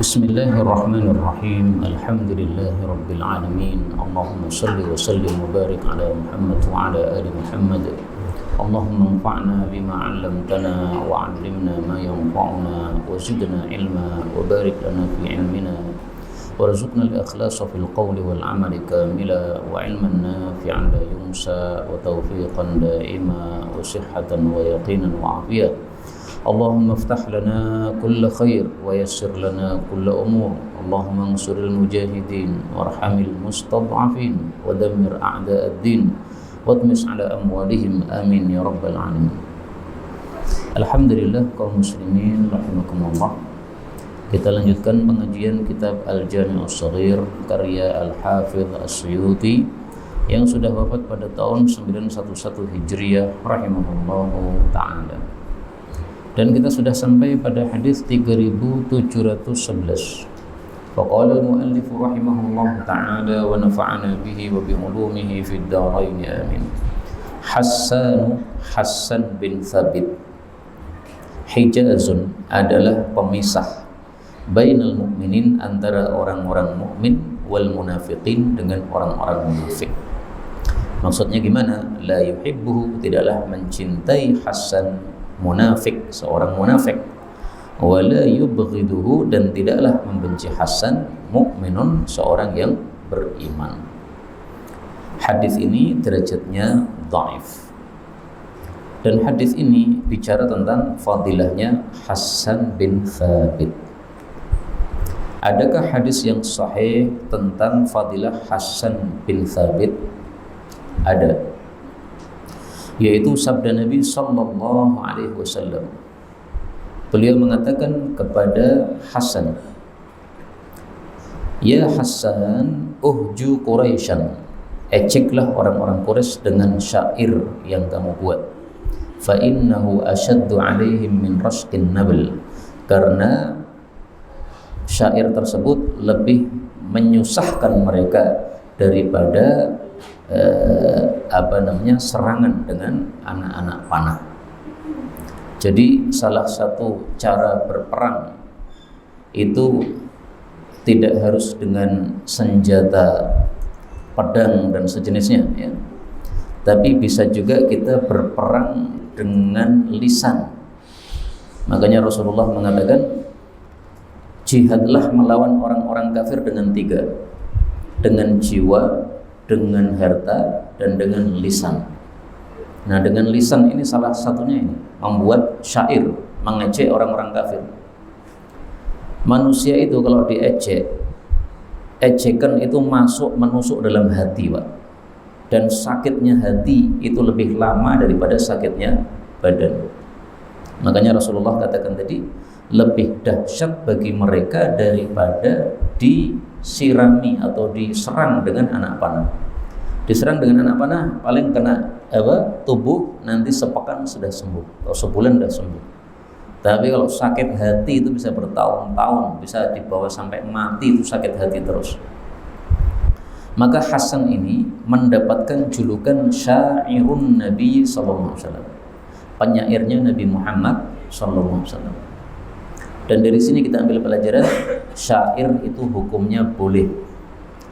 Bismillahirrahmanirrahim. Alhamdulillahi alamin. Allahumma salli wa sallim wa barik ala Muhammad wa ala ali Muhammad. Allahumma anfa'na bima 'allamtana wa 'allimna ma yanfa'una wa zidna ilma wa barik lana fi ilmina warzuqna al-ikhlasa fil qawli wal 'amali kamila wa 'ilman nafi'an la yunsa wa tawfiqan da'ima wa sihhatan wa yaqinan wa 'afiyah. Allahumma iftah lana kulla khair wa yassir lana kulla umur. Allahumma ansuril mujahidin warhamil mustad'afin wa dammir a'da'ad-din watmis ala amwalihim amin ya rabbal alamin. Alhamdulillah kaum muslimin rahimakumullah. Kita lanjutkan pengajian kitab Al-Jami' As-Shaghir karya Al-Hafidh As-Suyuti yang sudah wafat pada tahun 911 Hijriah rahimahullahu ta'ala. Dan kita sudah sampai pada hadis 3711. Faqala al-muallif rahimahullah ta'ala wa nafa'ana bihi wa bi ulumihi fid dharain amin. Hassan bin Thabit hijazun adalah pemisah bainal mu'minin antara orang-orang mukmin wal munafiqin dengan orang-orang munafik. Maksudnya gimana? La yuhibbuhu, tidaklah mencintai Hassan munafik, seorang munafik, wala yubghiduhu, dan tidaklah membenci Hasan mukminun, seorang yang beriman. Hadis ini derajatnya dhaif. Dan hadis ini bicara tentang fadilahnya Hassan bin Thabit. Adakah hadis yang sahih tentang fadilah Hassan bin Thabit? Ada. Yaitu sabda Nabi sallallahu alaihi wasallam. Beliau mengatakan kepada Hasan, "Ya Hasan, uhju Quraisyan." Ejeklah orang-orang Quraisy dengan syair yang kamu buat. Fa innahu ashaddu alaihim min rashqin nabl. Karena syair tersebut lebih menyusahkan mereka daripada serangan dengan anak-anak panah. Jadi salah satu cara berperang itu tidak harus dengan senjata pedang dan sejenisnya, ya. Tapi bisa juga kita berperang dengan lisan. Makanya Rasulullah mengatakan, jihadlah melawan orang-orang kafir dengan tiga: dengan jiwa, dengan harta, dan dengan lisan. Nah, dengan lisan ini salah satunya ini membuat syair, mengejek orang-orang kafir. Manusia itu kalau diejek, ejekan itu menusuk dalam hati, Pak. Dan sakitnya hati itu lebih lama daripada sakitnya badan. Makanya Rasulullah katakan tadi, lebih dahsyat bagi mereka daripada disirami atau diserang dengan anak panah. Diserang dengan anak panah paling kena tubuh, nanti sepekan sudah sembuh atau sebulan sudah sembuh. Tapi kalau sakit hati itu bisa bertahun-tahun, bisa dibawa sampai mati, itu sakit hati terus. Maka Hasan ini mendapatkan julukan syairun Nabi sallallahu alaihi wasallam, penyairnya Nabi Muhammad sallallahu alaihi wasallam. Dan dari sini kita ambil pelajaran, syair itu hukumnya boleh.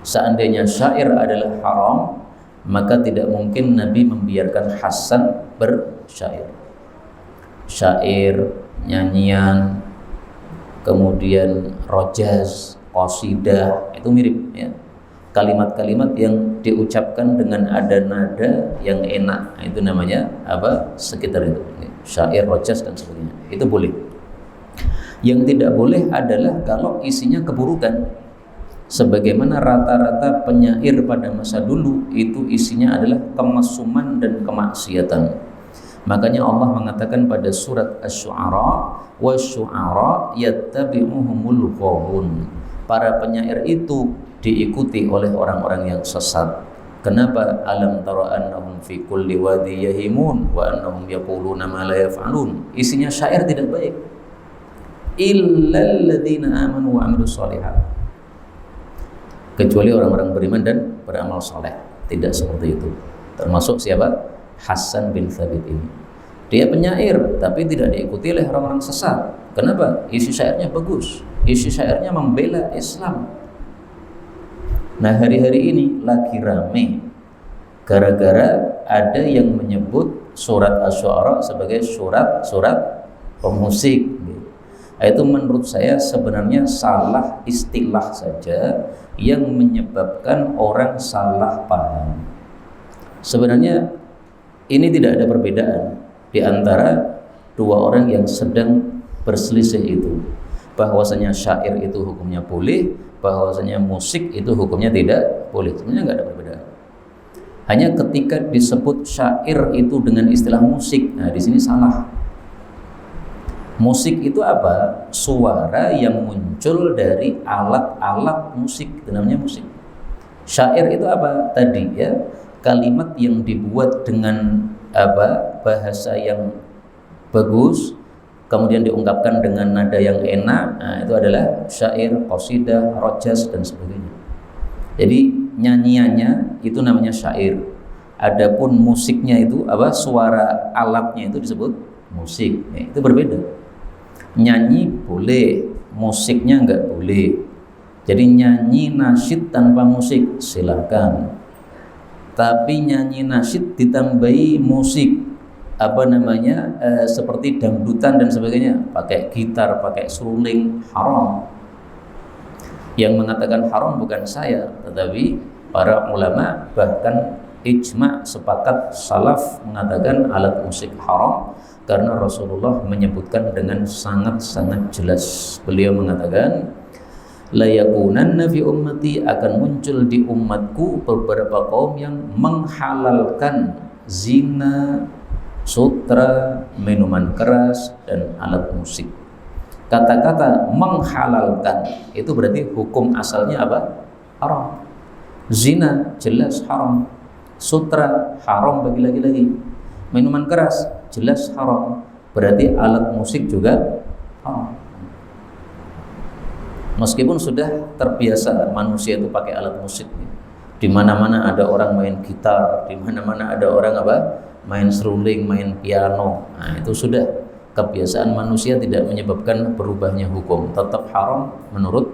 Seandainya syair adalah haram, maka tidak mungkin Nabi membiarkan Hasan bersyair. Syair, nyanyian, kemudian rojaz, qasidah, itu mirip, ya. Kalimat-kalimat yang diucapkan dengan ada nada yang enak, itu namanya sekitar itu, syair, rojaz, dan sebagainya. Itu boleh. Yang tidak boleh adalah kalau isinya keburukan. Sebagaimana rata-rata penyair pada masa dulu itu isinya adalah kemesuman dan kemaksiatan. Makanya Allah mengatakan pada surat Asy-Syu'ara, "Wasy-syu'ara yattabi'uhumul ghawun." Para penyair itu diikuti oleh orang-orang yang sesat. Kenapa? Alam tara annahum fi kulli wadi yahimun wa annahum yaquluna ma la yaf'alun. Isinya syair tidak baik. Illal ladzina amanu wa 'amilus shalihat. Kecuali orang-orang beriman dan beramal saleh. Tidak seperti itu. Termasuk siapa? Hassan bin Thabit ini. Dia penyair tapi tidak diikuti oleh orang-orang sesat. Kenapa? Isi syairnya bagus, isi syairnya membela Islam. Nah, hari-hari ini lagi rame gara-gara ada yang menyebut surat Asy-Syu'ara sebagai surat pemusik. Nah, itu menurut saya sebenarnya salah istilah saja yang menyebabkan orang salah paham. Sebenarnya ini tidak ada perbedaan di antara dua orang yang sedang berselisih itu, bahwasanya syair itu hukumnya boleh, bahwasanya musik itu hukumnya tidak boleh. Sebenarnya nggak ada perbedaan. Hanya ketika disebut syair itu dengan istilah musik, nah di sini salah. Musik itu apa? Suara yang muncul dari alat-alat musik, itu namanya musik. Syair itu apa? Tadi ya, kalimat yang dibuat dengan bahasa yang bagus, kemudian diungkapkan dengan nada yang enak. Nah, itu adalah syair, qasidah, rojas dan sebagainya. Jadi nyanyiannya itu namanya syair. Adapun musiknya itu suara alatnya itu disebut musik. Nah, itu berbeda. Nyanyi boleh, musiknya enggak boleh. Jadi nyanyi nasyid tanpa musik silakan. Tapi nyanyi nasyid ditambahi musik seperti dangdutan dan sebagainya, pakai gitar, pakai seruling, haram. Yang mengatakan haram bukan saya, tetapi para ulama, bahkan ijma' sepakat salaf mengatakan alat musik haram, karena Rasulullah menyebutkan dengan sangat-sangat jelas. Beliau mengatakan, la yakunanna fi ummati, akan muncul di umatku beberapa kaum yang menghalalkan zina, sutra, minuman keras dan alat musik. Kata-kata menghalalkan itu berarti hukum asalnya apa? Haram. Zina jelas haram, sutra haram bagi laki-laki, minuman keras jelas haram, berarti alat musik juga haram. Meskipun sudah terbiasa manusia itu pakai alat musik, di mana-mana ada orang main gitar, di mana-mana ada orang main seruling, main piano. Nah, itu sudah kebiasaan manusia, tidak menyebabkan berubahnya hukum, tetap haram menurut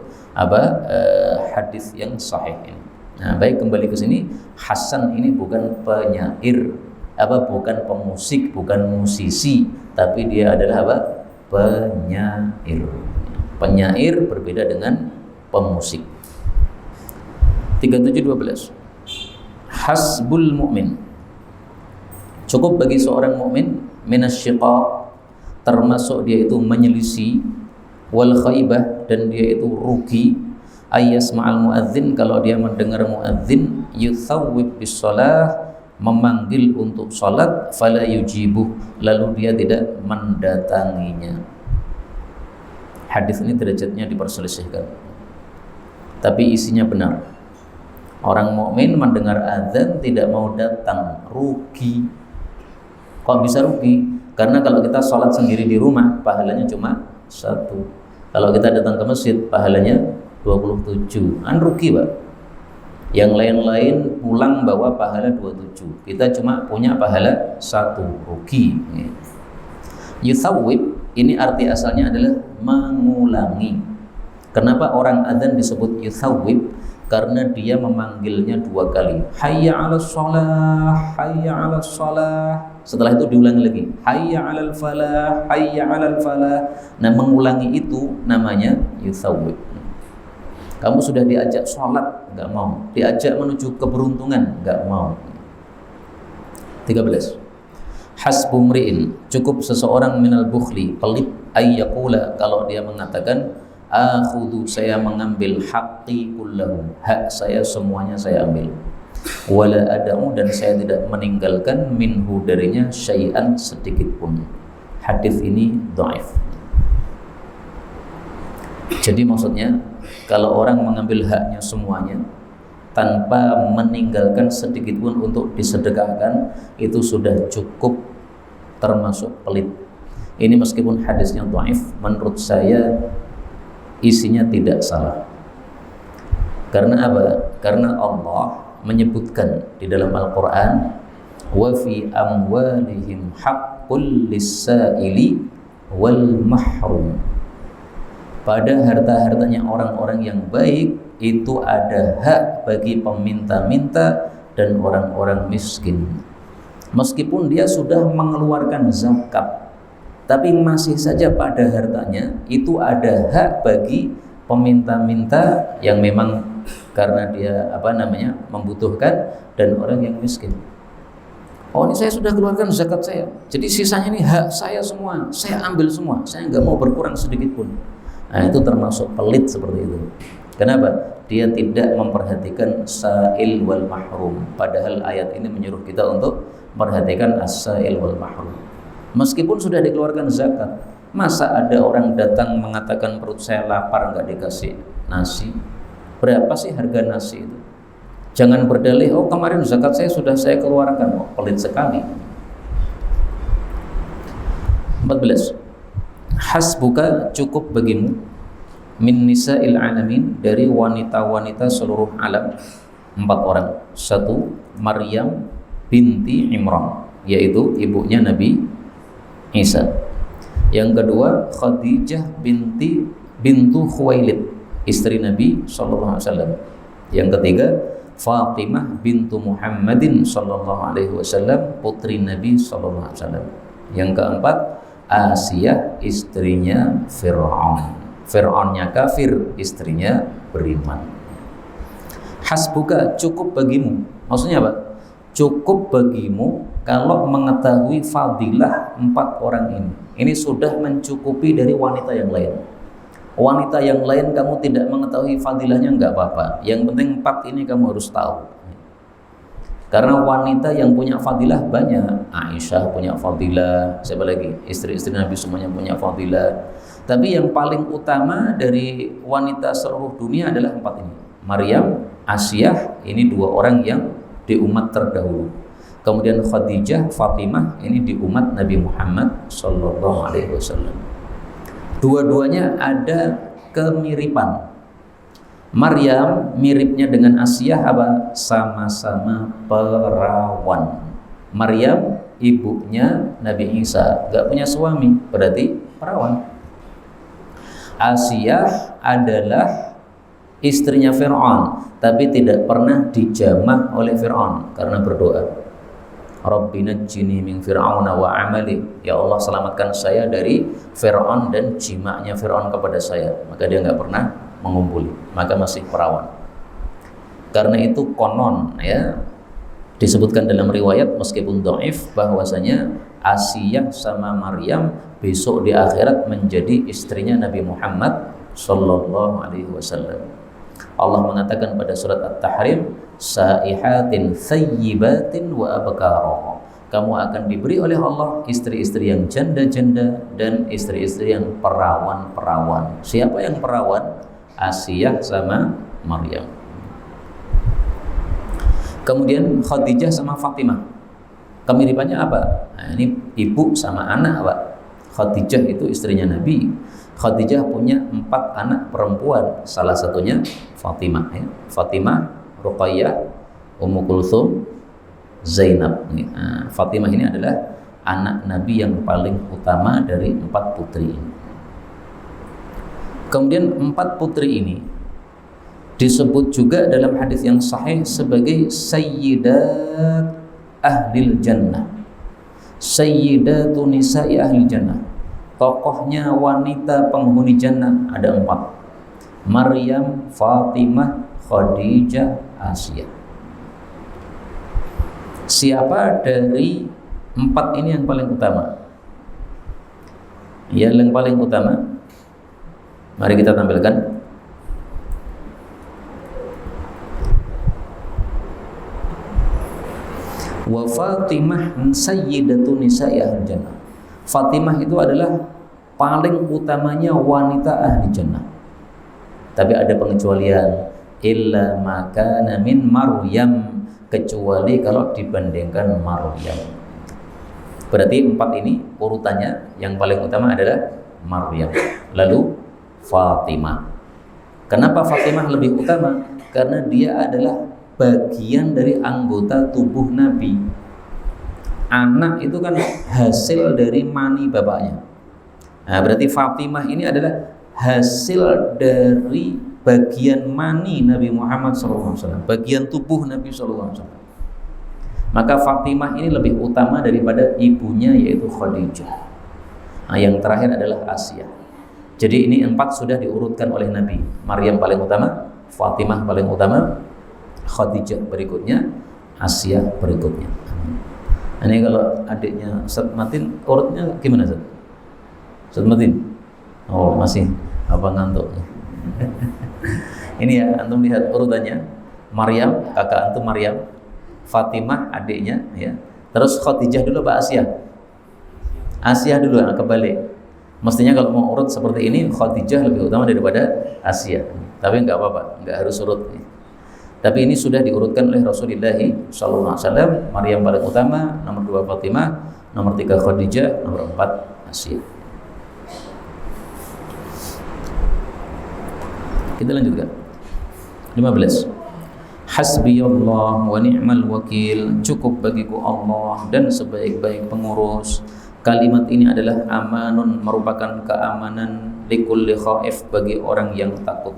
hadis yang sahih ini. Nah, baik, kembali ke sini. Hasan ini bukan penyair, bukan pemusik, bukan musisi, tapi dia adalah penyair. Penyair berbeda dengan pemusik. 37:12. Hasbul mu'min, cukup bagi seorang mukmin, minasyiqaq, termasuk dia itu menyelisih, wal khaibah, dan dia itu rugi, ayyasma'al muadzin, kalau dia mendengar muadzin, yuthawwib bis shalah, memanggil untuk salat, fala yujibuh, lalu dia tidak mendatanginya. Hadis ini derajatnya diperselisihkan, tapi isinya benar. Orang mukmin mendengar azan tidak mau datang, rugi. Kok bisa rugi? Karena kalau kita sholat sendiri di rumah, pahalanya cuma 1. Kalau kita datang ke masjid, pahalanya 27. Rugi, Pak. Yang lain-lain pulang bawa pahala 27. Kita cuma punya pahala 1, rugi. Yuthawwib, ini arti asalnya adalah mengulangi. Kenapa orang adzan disebut yuthawwib? Karena dia memanggilnya 2 kali. Hayya 'alas shalah, hayya 'alas shalah. Setelah itu diulangi lagi. Hayya 'alal falah, hayya 'alal falah. Nah, mengulangi itu namanya yuthawwib. Kamu sudah diajak sholat, enggak mau. Diajak menuju keberuntungan, enggak mau. 13. Hasbu mri'in, cukup seseorang minal bukhli, pelit, ayyaqula, kalau dia mengatakan akhudhu, saya mengambil haqqi kullahu, hak saya semuanya saya ambil, wala ada'u, dan saya tidak meninggalkan minhu darinya syai'an sedikit pun. Hadis ini dhaif. Jadi maksudnya, kalau orang mengambil haknya semuanya tanpa meninggalkan sedikit pun untuk disedekahkan, itu sudah cukup termasuk pelit. Ini meskipun hadisnya dhaif, menurut saya isinya tidak salah. Karena apa? Karena Allah menyebutkan di dalam Al-Quran, wa fi amwalihim haqq haqqul lis-sa'ili wal mahrum. Pada harta-hartanya orang-orang yang baik itu ada hak bagi peminta-minta dan orang-orang miskin. Meskipun dia sudah mengeluarkan zakat, tapi masih saja pada hartanya itu ada hak bagi peminta-minta yang memang karena dia membutuhkan, dan orang yang miskin. Oh, ini saya sudah keluarkan zakat saya, jadi sisanya ini hak saya semua, saya ambil semua, saya nggak mau berkurang sedikit pun. Nah, itu termasuk pelit seperti itu. Kenapa? Dia tidak memperhatikan sa'il wal mahrum. Padahal ayat ini menyuruh kita untuk memperhatikan as-sa'il wal mahrum. Meskipun sudah dikeluarkan zakat, masa ada orang datang mengatakan perut saya lapar nggak dikasih nasi? Berapa sih harga nasi itu? Jangan berdalih, oh kemarin zakat saya sudah saya keluarkan. Oh, pelit sekali. 14. Hasbuka, cukup bagimu, min nisa'il alamin, dari wanita-wanita seluruh alam, 4 orang. 1. Maryam binti Imran, yaitu ibunya Nabi Isa. Yang kedua, Khadijah bintu Khuwailid, istri Nabi SAW. Yang ketiga, Fatimah bintu Muhammadin SAW, putri Nabi SAW. Yang keempat, Asiyah, istrinya Fir'aun. Fir'aunnya kafir, istrinya beriman. Hasbuka, cukup bagimu. Maksudnya apa? Cukup bagimu kalau mengetahui fadilah 4 orang ini. Ini sudah mencukupi dari wanita yang lain. Wanita yang lain kamu tidak mengetahui fadilahnya, enggak apa-apa. Yang penting 4 ini kamu harus tahu. Karena wanita yang punya fadilah banyak. Aisyah punya fadilah, siapa lagi? Istri-istri Nabi semuanya punya fadilah. Tapi yang paling utama dari wanita seluruh dunia adalah 4 ini. Maryam, Asiyah, ini 2 orang yang di umat terdahulu. Kemudian Khadijah, Fatimah, ini di umat Nabi Muhammad SAW. Dua-duanya ada kemiripan. Maryam miripnya dengan Asiyah apa? Sama-sama perawan. Maryam ibunya Nabi Isa, gak punya suami, berarti perawan. Asiyah adalah istrinya Fir'aun, tapi tidak pernah dijamah oleh Fir'aun karena berdoa, Rabbi najjini min Fir'auna wa amali, ya Allah selamatkan saya dari Fir'aun dan jimaknya Fir'aun kepada saya. Maka dia nggak pernah mengumpuli, maka masih perawan. Karena itu konon ya disebutkan dalam riwayat meskipun dhaif bahwasanya Asiyah sama Maryam besok di akhirat menjadi istrinya Nabi Muhammad sallallahu alaihi wasallam. Allah mengatakan pada surat At-Tahrim, saihatin thayyibatin wa abkara. Kamu akan diberi oleh Allah istri-istri yang janda-janda dan istri-istri yang perawan-perawan. Siapa yang perawan? Asiyah sama Maryam. Kemudian Khadijah sama Fatimah. Kemiripannya apa? Nah, ini ibu sama anak, Pak. Khadijah itu istrinya Nabi. Khadijah punya 4 anak perempuan, salah satunya Fatimah ya. Fatimah, Ruqayyah, Ummu Kulthum, Zainab. Nah, Fatimah ini adalah anak Nabi yang paling utama dari 4 putri ini. Kemudian 4 putri ini disebut juga dalam hadis yang sahih sebagai sayyidat ahlil jannah, sayyidatu nisa'i ahlil jannah. Tokohnya wanita penghuni jannah ada 4: Maryam, Fatimah, Khadijah, Asiyah. Siapa dari 4 ini yang paling utama? Ya, yang paling utama, mari kita tampilkan. Wa Fatimah sayyidatu nisa'i ahlil jannah. Fatimah itu adalah paling utamanya wanita ahli jannah. Tapi ada pengecualian, illa makana min Maryam, kecuali kalau dibandingkan Maryam. Berarti 4 ini urutannya yang paling utama adalah Maryam, lalu Fatimah. Kenapa Fatimah lebih utama? Karena dia adalah bagian dari anggota tubuh Nabi. Anak itu kan hasil dari mani bapaknya. Nah, berarti Fatimah ini adalah hasil dari bagian mani Nabi Muhammad SAW, bagian tubuh Nabi SAW. Maka Fatimah ini lebih utama daripada ibunya, yaitu Khadijah. Nah, yang terakhir adalah Asia. Jadi ini 4 sudah diurutkan oleh Nabi. Maryam paling utama, Fatimah paling utama, Khadijah berikutnya, Asia berikutnya. Ini kalau adiknya Ustaz Matin urutnya gimana, Ustaz? Ustaz Matin? Oh, masih apa ngantuk? Ini ya, antum lihat urutannya. Maryam, kakak antum Maryam, Fatimah adiknya ya. Terus Khadijah dulu Pak Asia? Asia dulu, kebalik. Mestinya kalau mau urut seperti ini Khadijah lebih utama daripada Asia. Tapi enggak apa-apa, enggak harus urut. Tapi ini sudah diurutkan oleh Rasulullah SAW. Maryam paling utama, nomor 2 Fatimah, nomor 3 Khadijah, nomor 4 Asia. Kita lanjutkan. 15. Hasbiyallah wa ni'mal wakil. Cukup bagiku Allah dan sebaik-baik pengurus. Kalimat ini adalah amanun, merupakan keamanan likulli khaif, bagi orang yang takut.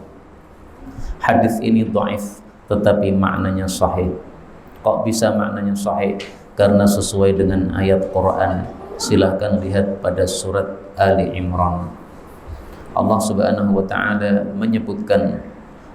Hadis ini dhaif, tetapi maknanya sahih. Kok bisa maknanya sahih? Karena sesuai dengan ayat Quran. Silahkan lihat pada surat Ali Imran. Allah Subhanahu wa ta'ala menyebutkan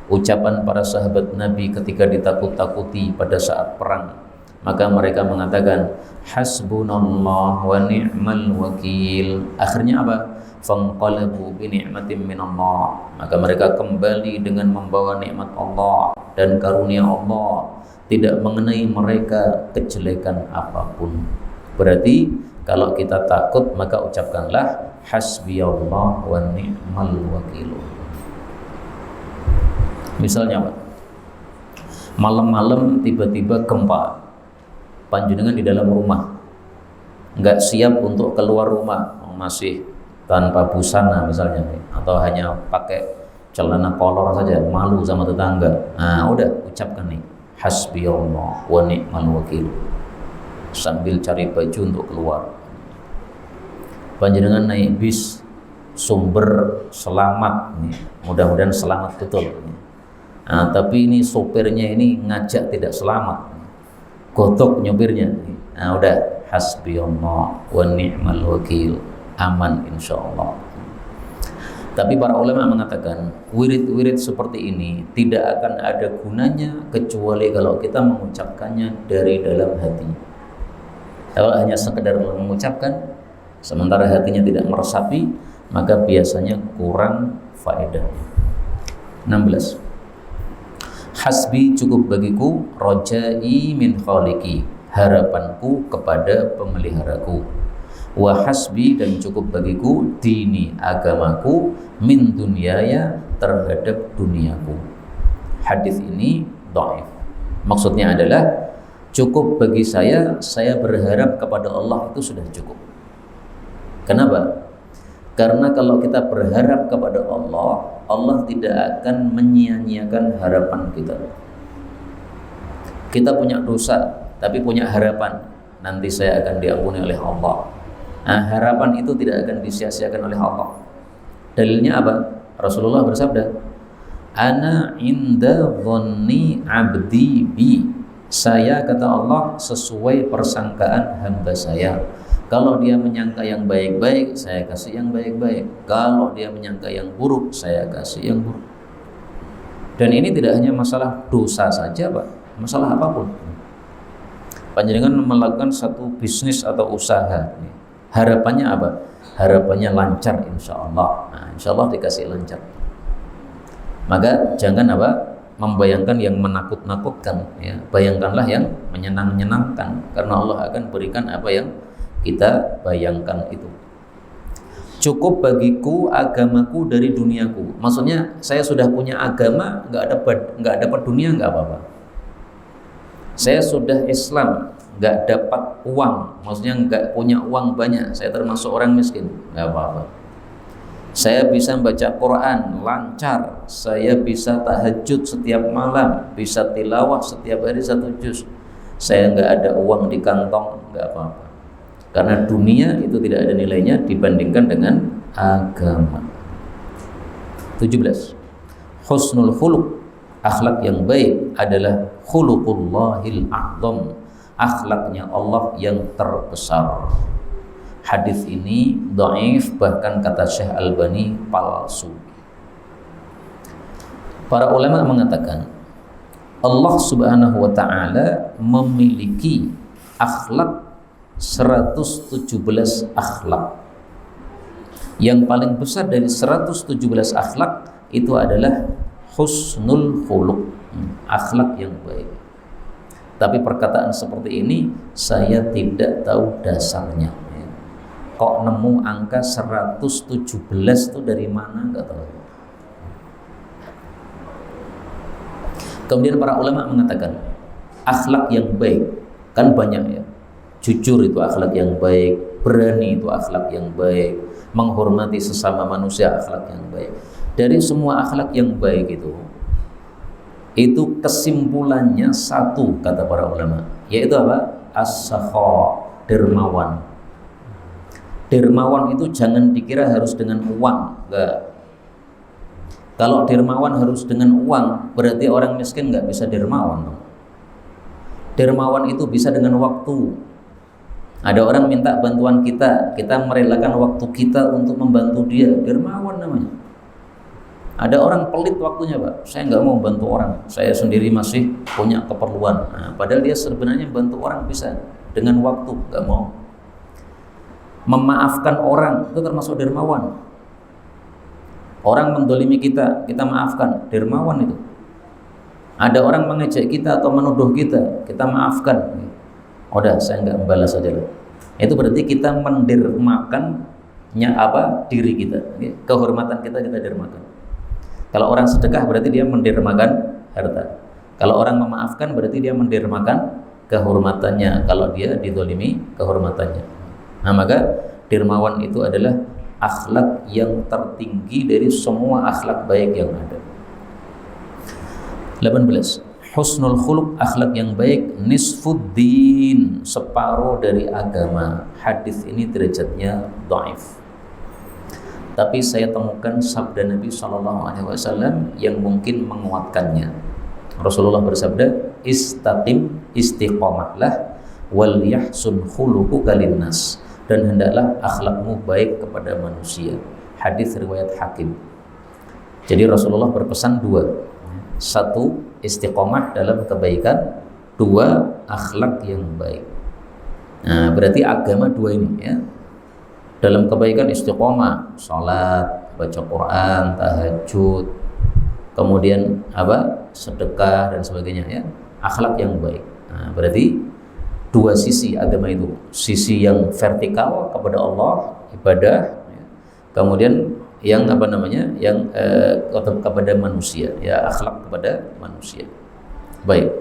ucapan para sahabat Nabi ketika ditakut-takuti pada saat perang. Maka mereka mengatakan hasbunallah wa ni'mal wakil. Akhirnya apa? Fanqalabu bi ni'matin minallah. Maka mereka kembali dengan membawa nikmat Allah dan karunia Allah, tidak mengenai mereka kejelekan apapun. Berarti kalau kita takut maka ucapkanlah hasbiyallah wa ni'mal wakil. Misalnya apa? Malam-malam tiba-tiba gempa, panjenengan di dalam rumah, nggak siap untuk keluar rumah, masih tanpa busana misalnya, atau hanya pakai celana kolor saja, malu sama tetangga. Nah, udah ucapkan nih hasbiyallah wa ni'mal wakil sambil cari baju untuk keluar. Panjenengan naik bis Sumber Selamat nih, mudah-mudahan selamat betul. Nah, tapi ini sopirnya ini ngajak tidak selamat, gotok nyopirnya. Nah, udah hasbiyallah wa ni'mal wakil, aman insyaallah. Tapi para ulama mengatakan wirid-wirid seperti ini tidak akan ada gunanya kecuali kalau kita mengucapkannya dari dalam hati. Kalau hanya sekedar mengucapkan sementara hatinya tidak meresapi, maka biasanya kurang faedahnya. 16. Hasbi, cukup bagiku, rojai min khaliqi, harapanku kepada pemeliharaku. Wa hasbi, dan cukup bagiku, dini, agamaku, min dunyaya, terhadap duniaku. Hadis ini dhaif. Maksudnya adalah cukup bagi saya berharap kepada Allah itu sudah cukup. Kenapa? Karena kalau kita berharap kepada Allah, Allah tidak akan menyia-nyiakan harapan kita. Kita punya dosa, tapi punya harapan, nanti saya akan diampuni oleh Allah. Nah, harapan itu tidak akan disia-siakan oleh Allah. Dalilnya apa? Rasulullah bersabda, ana inda dhanni abdi bi. Saya, kata Allah, sesuai persangkaan hamba saya. Kalau dia menyangka yang baik-baik, saya kasih yang baik-baik. Kalau dia menyangka yang buruk, saya kasih yang buruk. Dan ini tidak hanya masalah dosa saja, Pak. Masalah apapun. Panjenengan melakukan satu bisnis atau usaha, harapannya apa? Harapannya lancar, insya Allah. Nah, insya Allah dikasih lancar. Maka jangan apa? Membayangkan yang menakut-nakutkan, ya. Bayangkanlah yang menyenang-menyenangkan, karena Allah akan berikan apa yang kita bayangkan itu. Cukup bagiku agamaku dari duniaku. Maksudnya saya sudah punya agama, nggak dapat dunia, nggak apa-apa. Saya sudah Islam, nggak dapat uang, maksudnya nggak punya uang banyak, saya termasuk orang miskin, nggak apa-apa. Saya bisa baca Quran lancar, saya bisa tahajud setiap malam, bisa tilawah setiap hari 1 juz. Saya nggak ada uang di kantong, nggak apa-apa. Karena dunia itu tidak ada nilainya dibandingkan dengan agama. 17. Husnul khuluq, akhlak yang baik adalah khuluqullahil a'zam, akhlaknya Allah yang terbesar. Hadis ini dhaif, bahkan kata Syekh Albani palsu. Para ulama mengatakan Allah Subhanahu wa taala memiliki akhlak 117 akhlak. Yang paling besar dari 117 akhlak itu adalah husnul khuluq, akhlak yang baik. Tapi perkataan seperti ini saya tidak tahu dasarnya. Kok nemu angka 117 itu dari mana, enggak tahu. Kemudian para ulama mengatakan akhlak yang baik kan banyak ya. Jujur itu akhlak yang baik, berani itu akhlak yang baik, menghormati sesama manusia akhlak yang baik. Dari semua akhlak yang baik itu kesimpulannya satu kata para ulama, yaitu apa? As-sakha, dermawan. Dermawan itu jangan dikira harus dengan uang, enggak. Kalau dermawan harus dengan uang, berarti orang miskin nggak bisa dermawan. Dermawan itu bisa dengan waktu. Ada orang minta bantuan kita merelakan waktu kita untuk membantu dia, dermawan namanya. Ada orang pelit waktunya, Pak. Saya nggak mau bantu orang, saya sendiri masih punya keperluan. Nah, padahal dia sebenarnya bantu orang bisa dengan waktu, nggak mau. Memaafkan orang itu termasuk dermawan. Orang mendolimi kita maafkan, dermawan itu. Ada orang mengejek kita atau menuduh kita maafkan. Udah, saya nggak membalas saja lah. Itu berarti kita mendermakannya diri kita, kehormatan kita dermakan. Kalau orang sedekah berarti dia mendermakan harta. Kalau orang memaafkan berarti dia mendermakan kehormatannya. Kalau dia didolimi, kehormatannya. Nah, maka dermawan itu adalah akhlak yang tertinggi dari semua akhlak baik yang ada. 18. Husnul khuluq, akhlak yang baik, nisfuddin, separuh dari agama. Hadis ini derajatnya dhaif. Tapi saya temukan sabda Nabi SAW yang mungkin menguatkannya. Rasulullah bersabda, istaqim, istiqomahlah, wal yahsun khuluquka linnas, dan hendaklah akhlakmu baik kepada manusia. Hadis riwayat Hakim. Jadi Rasulullah berpesan dua. Satu, istiqomah dalam kebaikan. Dua, akhlak yang baik. Nah, berarti agama dua ini ya. Dalam kebaikan istiqomah, salat, baca Quran, tahajud, kemudian sedekah dan sebagainya ya. Akhlak yang baik. Nah, berarti dua sisi agama itu, sisi yang vertikal kepada Allah, ibadah, ya. Kemudian yang yang kepada manusia, ya, akhlak kepada manusia. Baik.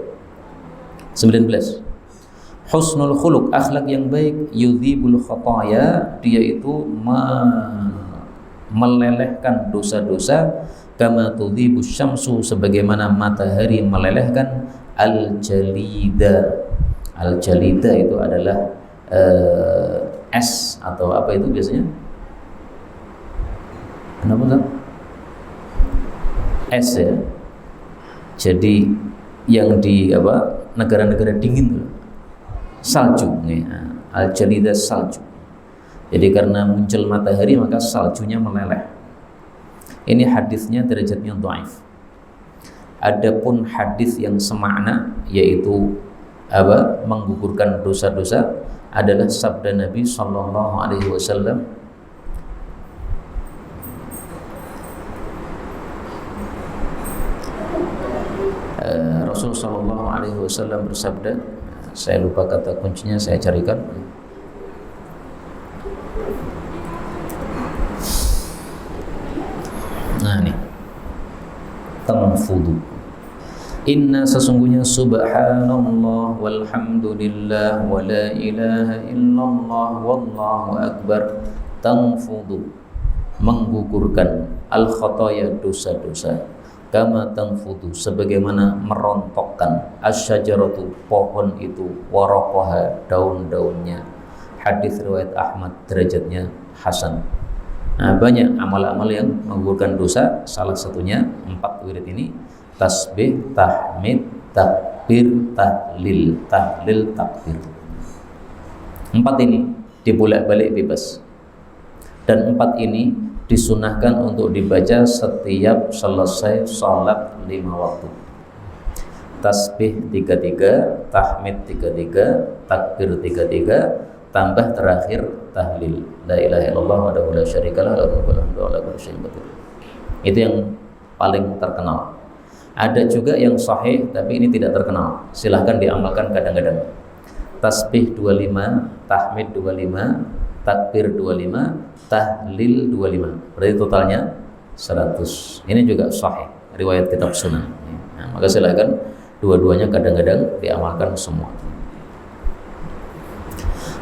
19. Husnul khuluq, akhlak yang baik, yudhibul khataya, dia itu melelehkan dosa-dosa, kama tudhibus syamsu, sebagaimana matahari melelehkan al-jalida. Al-jalida itu adalah es atau apa itu biasanya? Kenapa kan? Es ya. Jadi yang di negara-negara dingin tuh, salju. Al-jalida salju. Jadi karena muncul matahari maka saljunya meleleh. Ini hadisnya derajatnya dhaif. Adapun hadis yang semakna yaitu menggugurkan dosa-dosa adalah sabda Nabi sallallahu alaihi wasallam, Rasul sallallahu alaihi wasallam bersabda, saya lupa kata kuncinya, saya carikan. Nah, nih. Tanfudu. Inna, sesungguhnya, subhanallah walhamdulillah wa la ilaha illallah wallahu akbar, tanfudu, menggugurkan, al khataya, dosa-dosa, kama tanfudu, sebagaimana merontokkan, asyajaratu, pohon itu, waraqaha, daun-daunnya, hadis riwayat Ahmad derajatnya hasan. Nah, banyak amal-amal yang menggugurkan dosa, salah satunya 4 wirid ini: tasbih, tahmid, takbir, tahlil, takbir. 4 ini dibolak-balik bebas. Dan 4 ini disunahkan untuk dibaca setiap selesai sholat 5 waktu. Tasbih 33, tahmid 33, takbir 33, tambah terakhir tahlil, la ilaha illallah wahdahu la syarikalah lahul mulku wa lahul hamdu. Itu yang paling terkenal. Ada juga yang sahih tapi ini tidak terkenal, silahkan diamalkan kadang-kadang. Tasbih 25, tahmid 25, takbir 25, tahlil 25, berarti totalnya 100. Ini juga sahih, riwayat kitab sunnah. Nah, maka silahkan dua-duanya kadang-kadang diamalkan semua.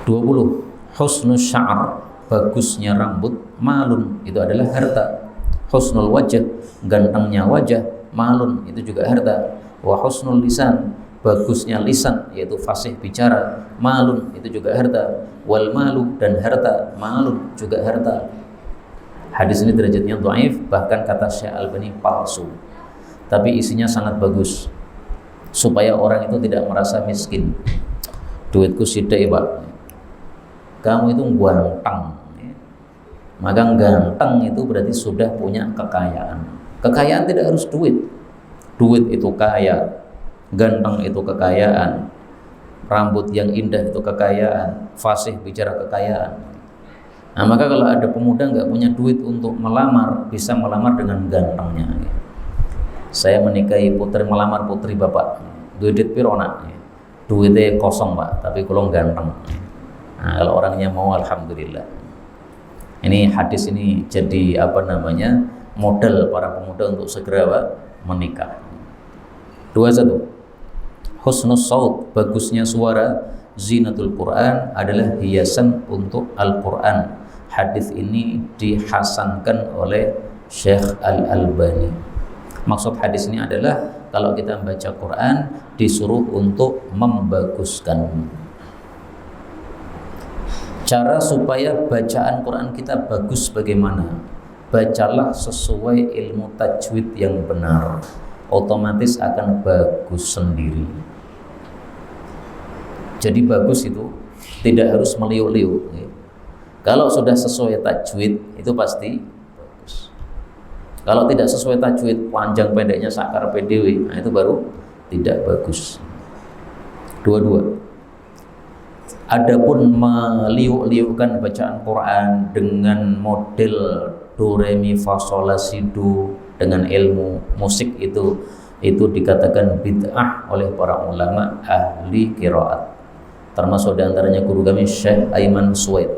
20. Husnul sya'r, bagusnya rambut, malun, itu adalah harta. Husnul wajah, gantengnya wajah, malun, itu juga harta. Wa husnul lisan, bagusnya lisan, yaitu fasih bicara, malun, itu juga harta. Wal malu, dan harta, malun, juga harta. Hadis ini derajatnya dhaif, bahkan kata Syekh Albani palsu, tapi isinya sangat bagus supaya orang itu tidak merasa miskin. Duitku sidik Pak, kamu itu ganteng, maka ganteng itu berarti sudah punya kekayaan. Kekayaan tidak harus duit. Duit itu kaya, ganteng itu kekayaan, rambut yang indah itu kekayaan, fasih bicara kekayaan. Nah, maka kalau ada pemuda nggak punya duit untuk melamar, bisa melamar dengan gantengnya. Saya menikahi putri, melamar putri bapak, duit pirona, duitnya kosong Pak, tapi kalau ganteng. Nah, kalau orangnya mau, alhamdulillah. Ini hadis ini jadi modal para pemuda untuk segera menikah. 21. Husnus saut, bagusnya suara, zinatul Quran, adalah hiasan untuk Al-Quran. Hadis ini dihasankan oleh Syekh Al-Albani. Maksud hadis ini adalah kalau kita membaca Quran disuruh untuk membaguskan. Cara supaya bacaan Quran kita bagus bagaimana? Bacalah sesuai ilmu tajwid yang benar, otomatis akan bagus sendiri. Jadi bagus itu tidak harus meliuk-liuk. Kalau sudah sesuai tajwid itu pasti bagus. Kalau tidak sesuai tajwid, panjang pendeknya sakar PDW, nah itu baru tidak bagus. 22. Adapun meliuk-liukkan bacaan Quran dengan model do re mi fa sol la si do dengan ilmu musik itu dikatakan bid'ah oleh para ulama ahli qiraat. Termasuk di antaranya guru kami Syekh Aiman Suwaid,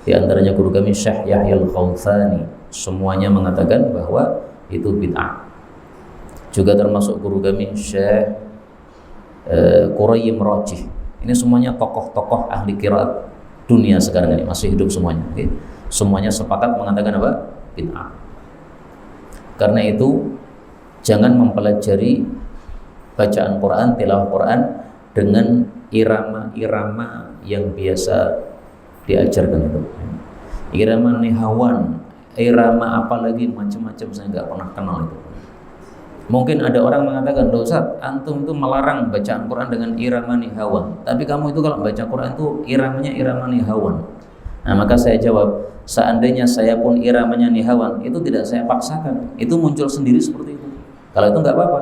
di antaranya guru kami Syekh Yahya Al-Khawthani, semuanya mengatakan bahwa itu bid'ah. Juga termasuk guru kami Syekh Qurayyim Rajih. Ini semuanya tokoh-tokoh ahli qiraat dunia sekarang ini masih hidup semuanya. Okay? Semuanya sepakat mengatakan apa? Bid'ah. Karena itu jangan mempelajari bacaan Quran, tilawah Quran dengan irama-irama yang biasa diajarkan itu. Irama nihawan, irama apalagi macam-macam saya nggak pernah kenal itu. Mungkin ada orang mengatakan, Ustaz, antum itu melarang bacaan Quran dengan irama nihawan, tapi kamu itu kalau baca Quran itu iramanya irama nihawan. Nah, maka saya jawab, seandainya saya pun iramanya nihawan, itu tidak saya paksakan, itu muncul sendiri seperti itu. Kalau itu nggak apa-apa.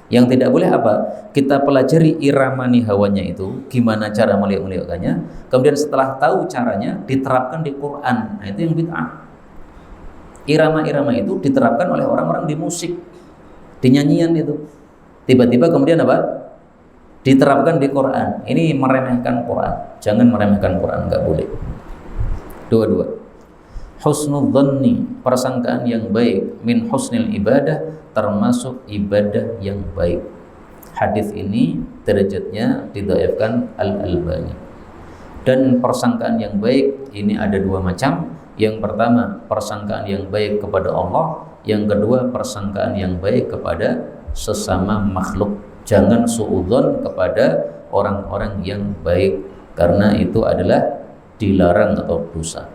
Yang tidak boleh apa? Kita pelajari irama nihawannya itu, gimana cara meliuk-meliukkannya, kemudian setelah tahu caranya, diterapkan di Quran. Nah, itu yang bid'ah. Irama-irama itu diterapkan oleh orang-orang di musik, di nyanyian itu, tiba-tiba kemudian apa? Diterapkan di Quran. Ini meremehkan Quran. Jangan meremehkan Quran, nggak boleh. 22. Husnul dhanni, persangkaan yang baik, min husnil ibadah, termasuk ibadah yang baik. Hadis ini derajatnya didhaifkan Al-Albani. Dan persangkaan yang baik ini ada 2 macam. Yang pertama, persangkaan yang baik kepada Allah. Yang kedua, persangkaan yang baik kepada sesama makhluk. Jangan suudzon kepada orang-orang yang baik, karena itu adalah dilarang atau dosa.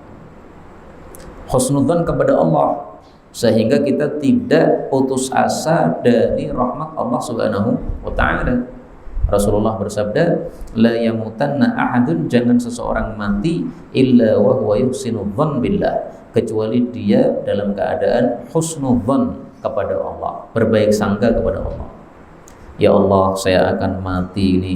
Husnudzan kepada Allah sehingga kita tidak putus asa dari rahmat Allah Subhanahu wa taala. Rasulullah bersabda, la yamutanna ahadun, jangan seseorang mati illa wa huwa yuhsinudzan billah, kecuali dia dalam keadaan husnudzan kepada Allah, berbaik sangka kepada Allah. Ya Allah, saya akan mati ini,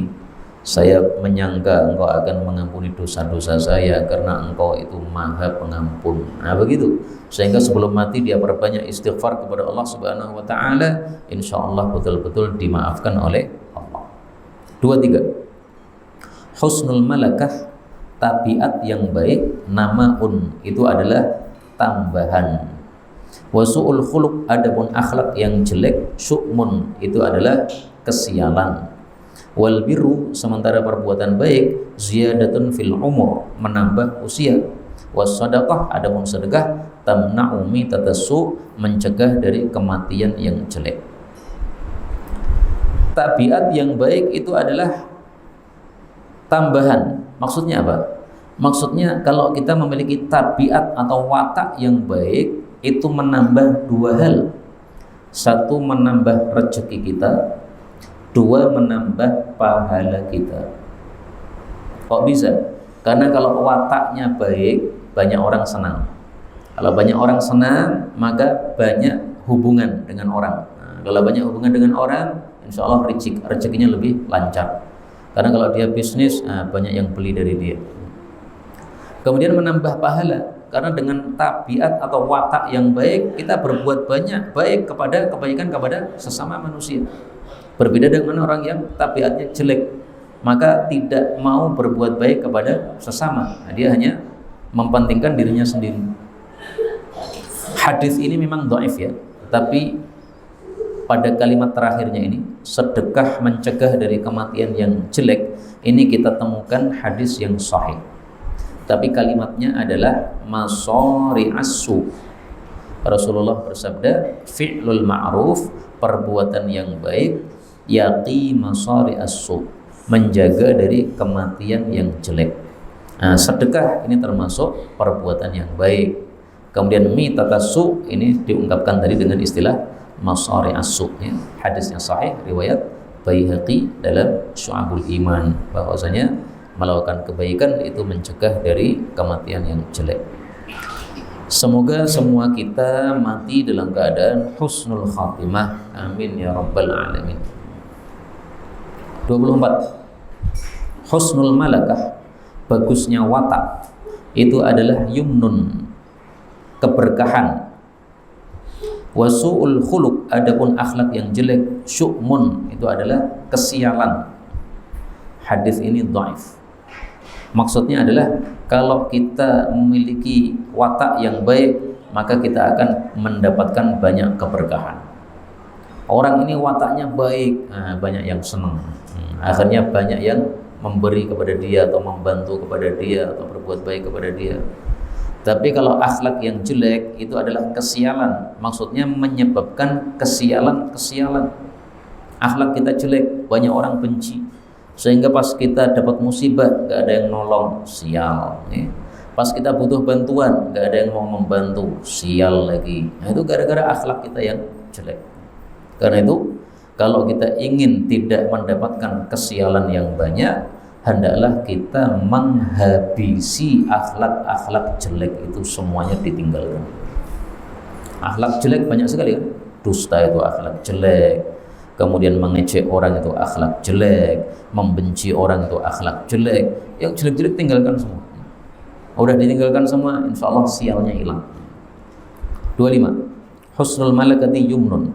saya menyangka Engkau akan mengampuni dosa-dosa saya karena Engkau itu Maha Pengampun. Nah begitu, sehingga sebelum mati dia perbanyak istighfar kepada Allah Subhanahu wa taala, insyaallah betul-betul dimaafkan oleh Allah. 2, 3. Husnul malakah, tabiat yang baik, namaun, itu adalah tambahan. Wasu'ul khuluq, adapun akhlak yang jelek, syu'mun, itu adalah kesialan. Wal birru, sementara perbuatan baik, ziyadatun fil umur, menambah usia. Was sadaqah, adapun sedekah, tamna'u mitatassu, mencegah dari kematian yang jelek. Tabiat yang baik itu adalah tambahan. Maksudnya apa? Maksudnya kalau kita memiliki tabiat atau watak yang baik, itu menambah 2 hal. 1, menambah rezeki kita. 2, menambah pahala kita. Kok bisa? Karena kalau wataknya baik, banyak orang senang. Kalau banyak orang senang, maka banyak hubungan dengan orang. Nah, kalau banyak hubungan dengan orang, insya Allah rezekinya lebih lancar. Karena kalau dia bisnis, banyak yang beli dari dia. Kemudian menambah pahala, karena dengan tabiat atau watak yang baik, kita berbuat banyak baik kepada kebaikan kepada sesama manusia. Berbeda dengan orang yang tabiatnya jelek, maka tidak mau berbuat baik kepada sesama. Nah, dia hanya mempentingkan dirinya sendiri. Hadis ini memang dhaif ya, tapi pada kalimat terakhirnya ini, sedekah mencegah dari kematian yang jelek, ini kita temukan hadis yang sahih. Tapi kalimatnya adalah masari'as-su. Rasulullah bersabda, fi'lul ma'ruf, perbuatan yang baik, yaqi masari'as-su, menjaga dari kematian yang jelek. Nah, sedekah ini termasuk perbuatan yang baik. Kemudian mitatassu ini diungkapkan tadi dengan istilah masari'as-su, ya. Hadisnya sahih, riwayat Baihaqi dalam Syu'abul Iman, bahwasanya melakukan kebaikan itu mencegah dari kematian yang jelek. Semoga semua kita mati dalam keadaan husnul khatimah. Amin ya rabbal alamin. 24. Husnul malakah, bagusnya watak, itu adalah yumnun, keberkahan. Wasu'ul khuluq, adapun akhlak yang jelek, syu'mun, itu adalah kesialan. Hadis ini dhaif. Maksudnya adalah kalau kita memiliki watak yang baik, maka kita akan mendapatkan banyak keberkahan. Orang ini wataknya baik, banyak yang senang. Akhirnya banyak yang memberi kepada dia atau membantu kepada dia atau berbuat baik kepada dia. Tapi kalau akhlak yang jelek itu adalah kesialan, maksudnya menyebabkan kesialan. Akhlak kita jelek, banyak orang benci, sehingga pas kita dapat musibah gak ada yang nolong, sial. Pas kita butuh bantuan gak ada yang mau membantu, sial lagi. Nah, itu gara-gara akhlak kita yang jelek. Karena itu kalau kita ingin tidak mendapatkan kesialan yang banyak, hendaklah kita menghabisi akhlak-akhlak jelek itu, semuanya ditinggalkan. Akhlak jelek banyak sekali kan? Dusta itu akhlak jelek, kemudian mengejek orang itu akhlak jelek, membenci orang itu akhlak jelek. Yang jelek-jelek tinggalkan semua. Udah ditinggalkan semua, insya Allah sialnya hilang. 25. Husnul malakati yumnun,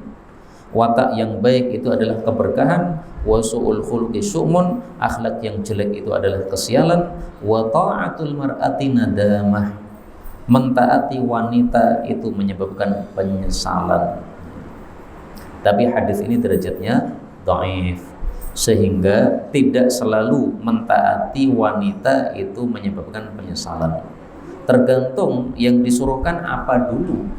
watak yang baik itu adalah keberkahan. Wasu'ul khuluqi syu'mun, akhlak yang jelek itu adalah kesialan. Wa ta'atul mar'ati nadamah, mentaati wanita itu menyebabkan penyesalan. Tapi hadis ini derajatnya dhaif, sehingga tidak selalu mentaati wanita itu menyebabkan penyesalan. Tergantung yang disuruhkan apa dulu.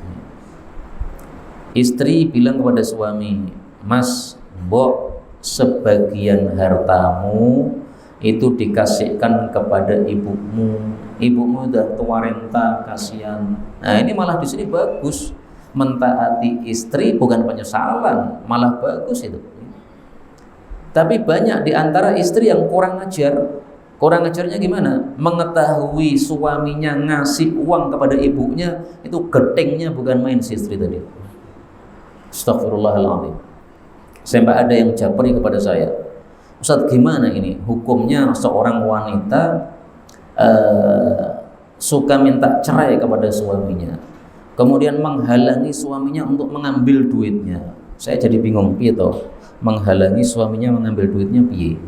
Istri bilang kepada suami, Mas, Mbok, sebagian hartamu itu dikasihkan kepada ibumu. Ibumu udah tua renta, kasihan. Nah, ini malah di sini bagus. Mentaati istri bukan penyesalan, malah bagus itu. Tapi banyak di antara istri yang kurang ajar. Kurang ajarnya gimana? Mengetahui suaminya ngasih uang kepada ibunya, itu getingnya bukan main si istri tadi. Astagfirullahaladzim. Sampai ada yang japri kepada saya, Ustaz, gimana ini hukumnya seorang wanita suka minta cerai kepada suaminya, kemudian menghalangi suaminya untuk mengambil duitnya. Saya jadi bingung, piye toh menghalangi suaminya mengambil duitnya piye?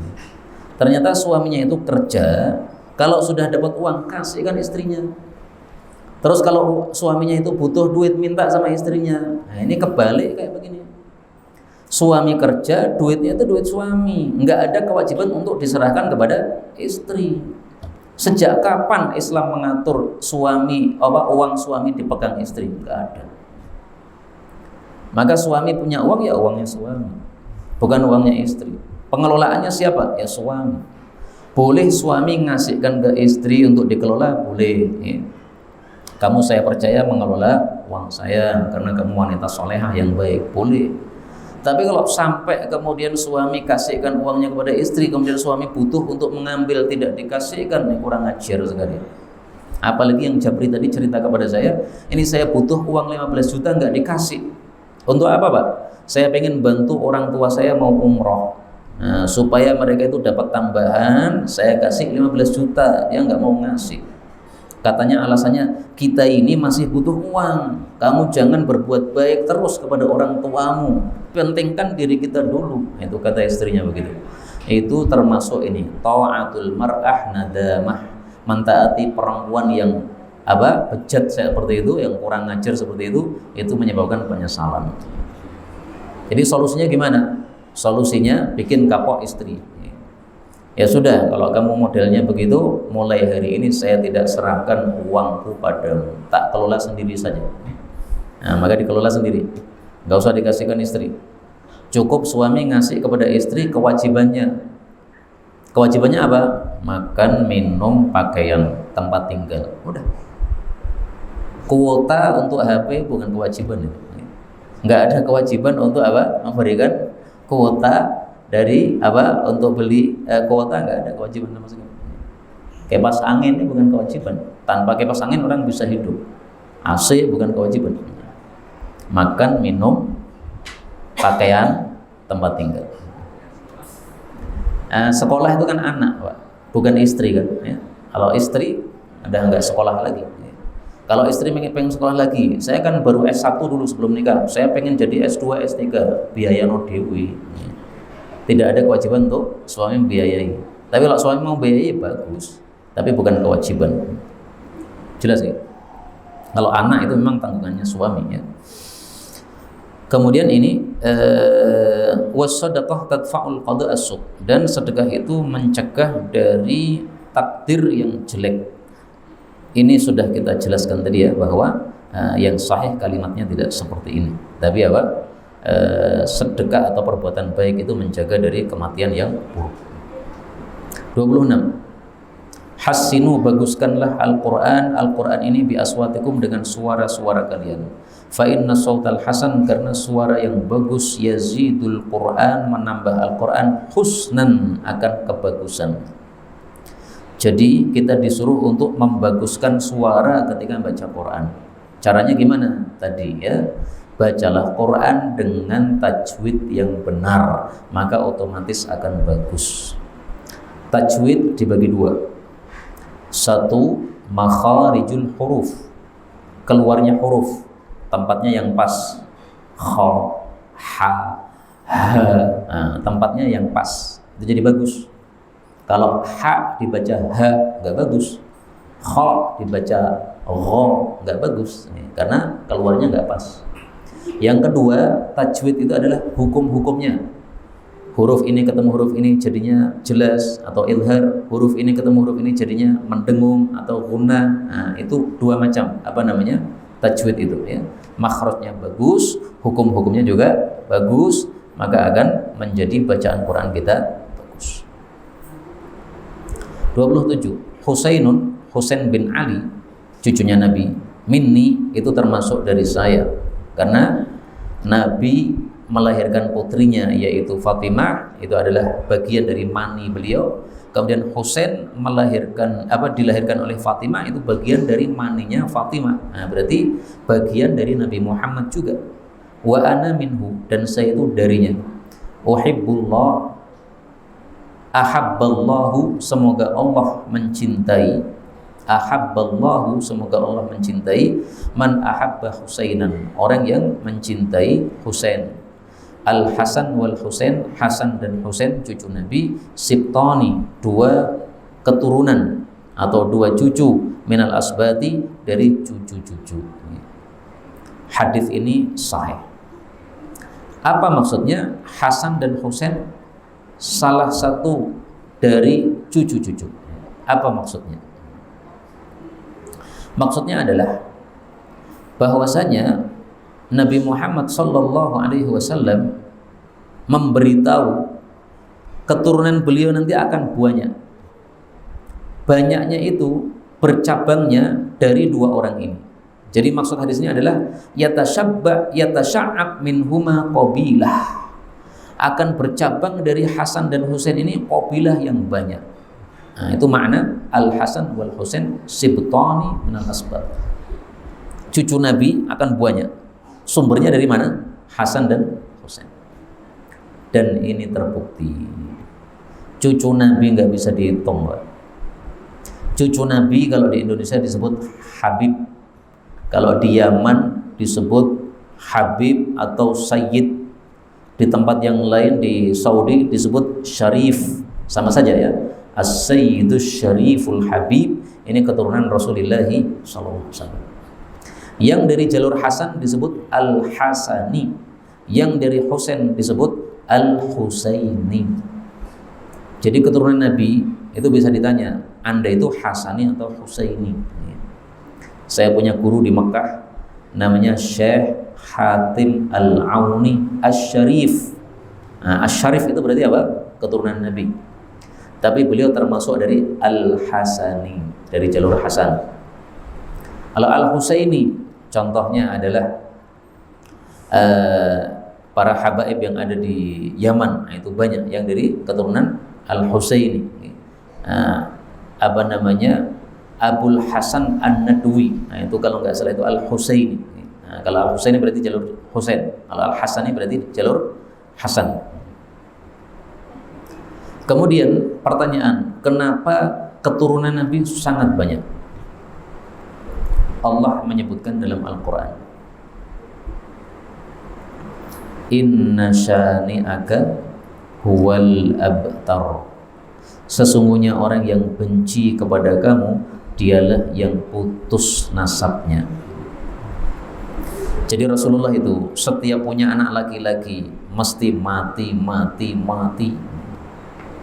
Ternyata suaminya itu kerja, kalau sudah dapat uang kasihkan istrinya. Terus kalau suaminya itu butuh duit minta sama istrinya. Nah, ini kebalik kayak begini. Suami kerja, duitnya itu duit suami, nggak ada kewajiban untuk diserahkan kepada istri. Sejak kapan Islam mengatur suami uang suami dipegang istri? Nggak ada. Maka suami punya uang, ya uangnya suami, bukan uangnya istri. Pengelolaannya siapa? Ya suami. Boleh suami ngasihkan ke istri untuk dikelola, boleh. Kamu saya percaya mengelola uang saya karena kamu wanita solehah yang baik, boleh. Tapi kalau sampai kemudian suami kasihkan uangnya kepada istri, kemudian suami butuh untuk mengambil tidak dikasihkan, ini kurang ajar sekali. Apalagi yang Jabri tadi cerita kepada saya, ini saya butuh uang 15 juta nggak dikasih. Untuk apa, Pak? Saya pengen bantu orang tua saya mau umroh. Nah, supaya mereka itu dapat tambahan, saya kasih 15 juta, dia nggak mau ngasih. Katanya alasannya, kita ini masih butuh uang, kamu jangan berbuat baik terus kepada orang tuamu, pentingkan diri kita dulu. Itu kata istrinya begitu. Itu termasuk ini ta'atul mar'ah nadamah, mentaati perempuan yang bejat seperti itu, yang kurang ajar seperti itu menyebabkan penyesalan. Jadi solusinya gimana? Solusinya bikin kapok istri. Ya sudah, kalau kamu modelnya begitu, mulai hari ini saya tidak serahkan uangku padamu, tak kelola sendiri saja. Nah, maka dikelola sendiri, nggak usah dikasihkan istri. Cukup suami ngasih kepada istri kewajibannya. Kewajibannya apa? Makan, minum, pakaian, tempat tinggal. Udah. Kuota untuk HP bukan kewajiban. Nggak ada kewajiban untuk memberikan kuota dari untuk beli kuota, nggak ada kewajiban sama sekali. Kipas angin ini bukan kewajiban. Tanpa kipas angin orang bisa hidup. AC bukan kewajiban. Makan, minum, pakaian, tempat tinggal. Sekolah itu kan anak, Pak, bukan istri kan. Ya. Kalau istri ada nggak sekolah lagi. Ya. Kalau istri pengen sekolah lagi, saya kan baru S1 dulu sebelum nikah. Saya pengen jadi S2, S3, biaya no dewi. Ya. Tidak ada kewajiban untuk suami membiayai. Tapi kalau suami mau biayai bagus, tapi bukan kewajiban. Jelas ya? Kalau anak itu memang tanggungannya suami ya. Kemudian ini was-shadaqah tadfa'ul qada as-su', dan sedekah itu mencegah dari takdir yang jelek. Ini sudah kita jelaskan tadi ya, bahwa yang sahih kalimatnya tidak seperti ini. Tapi sedekah atau perbuatan baik itu menjaga dari kematian yang buruk. 26. Hassinu, baguskanlah Al-Quran. Al-Quran ini bi aswatikum, dengan suara-suara kalian. Fa inna sautal hasan, karena suara yang bagus, yazidul Quran, menambah Al-Quran husnan, akan kebagusan. Jadi kita disuruh untuk membaguskan suara ketika baca Quran. Caranya gimana? Tadi ya, bacalah Quran dengan tajwid yang benar, maka otomatis akan bagus. Tajwid dibagi dua. Satu, makharijul huruf, keluarnya huruf, tempatnya yang pas. Kha, ha, ha, tempatnya yang pas, itu jadi bagus. Kalau ha dibaca ha, nggak bagus. Kha dibaca gha, nggak bagus, karena keluarnya nggak pas. Yang kedua, tajwid itu adalah hukum-hukumnya. Huruf ini ketemu huruf ini jadinya jelas atau ilhar, huruf ini ketemu huruf ini jadinya mendengung atau gunnah. Nah, itu dua macam tajwid itu ya. Makhrajnya bagus, hukum-hukumnya juga bagus, maka akan menjadi bacaan Quran kita bagus. 27. Husainun, Husain bin Ali, cucunya Nabi, minni, itu termasuk dari saya. Karena Nabi melahirkan putrinya yaitu Fatimah, itu adalah bagian dari mani beliau. Kemudian Husain dilahirkan oleh Fatimah, itu bagian dari maninya Fatimah. Nah, berarti bagian dari Nabi Muhammad juga. Wa ana minhu, dan saya itu darinya. Uhibbullah, ahabballahu, semoga Allah mencintai. Ahabballahu, semoga Allah mencintai. Man ahabba Husainan, orang yang mencintai Husain. Al Hasan wal Husain, Hasan dan Husain cucu Nabi, sibtani, dua keturunan atau dua cucu, minal asbati, dari cucu-cucu. Hadis ini sahih. Apa maksudnya? Hasan dan Husain salah satu dari cucu-cucu. Apa maksudnya? Maksudnya adalah bahwasanya Nabi Muhammad SAW memberitahu keturunan beliau nanti akan banyak. Banyaknya itu bercabangnya dari dua orang ini. Jadi maksud hadisnya adalah yatasha'ab minhuma qabilah, akan bercabang dari Hasan dan Husain ini qabilah yang banyak. Nah, itu makna Al Hasan wal Husain sibtani minal asbat. Cucu Nabi akan banyak. Sumbernya dari mana? Hasan dan Husain. Dan ini terbukti. Cucu Nabi nggak bisa dihitung, Pak. Cucu Nabi kalau di Indonesia disebut Habib. Kalau di Yaman disebut Habib atau Sayyid. Di tempat yang lain di Saudi disebut Syarif. Sama saja ya. As-Sayyidus Syariful Habib. Ini keturunan Rasulullah SAW. Yang dari jalur Hasan disebut Al-Hasani. Yang dari Husain disebut Al-Husaini. Jadi keturunan Nabi itu bisa ditanya, Anda itu Hasani atau Husaini? Saya punya guru di Mekah, namanya Syekh Hatim Al-Auni Asy-Syarif. Nah, Asy-Syarif itu berarti apa? Keturunan Nabi. Tapi beliau termasuk dari Al-Hasani, dari jalur Hasan. Kalau Al-Husaini, contohnya adalah para habaib yang ada di Yaman. Nah, itu banyak yang dari keturunan Al-Husaini. Abul Hasan An-Nadwi. Nah, itu kalau nggak salah itu Al-Husaini. Nah, kalau Al-Husaini berarti jalur Husain. Kalau Al-Hasani berarti jalur Hasan. Kemudian pertanyaan, kenapa keturunan Nabi sangat banyak? Allah menyebutkan dalam Al-Quran, Inna syani'aka huwal abtar. Sesungguhnya orang yang benci kepada kamu, dialah yang putus nasabnya. Jadi Rasulullah itu setiap punya anak laki-laki mesti mati.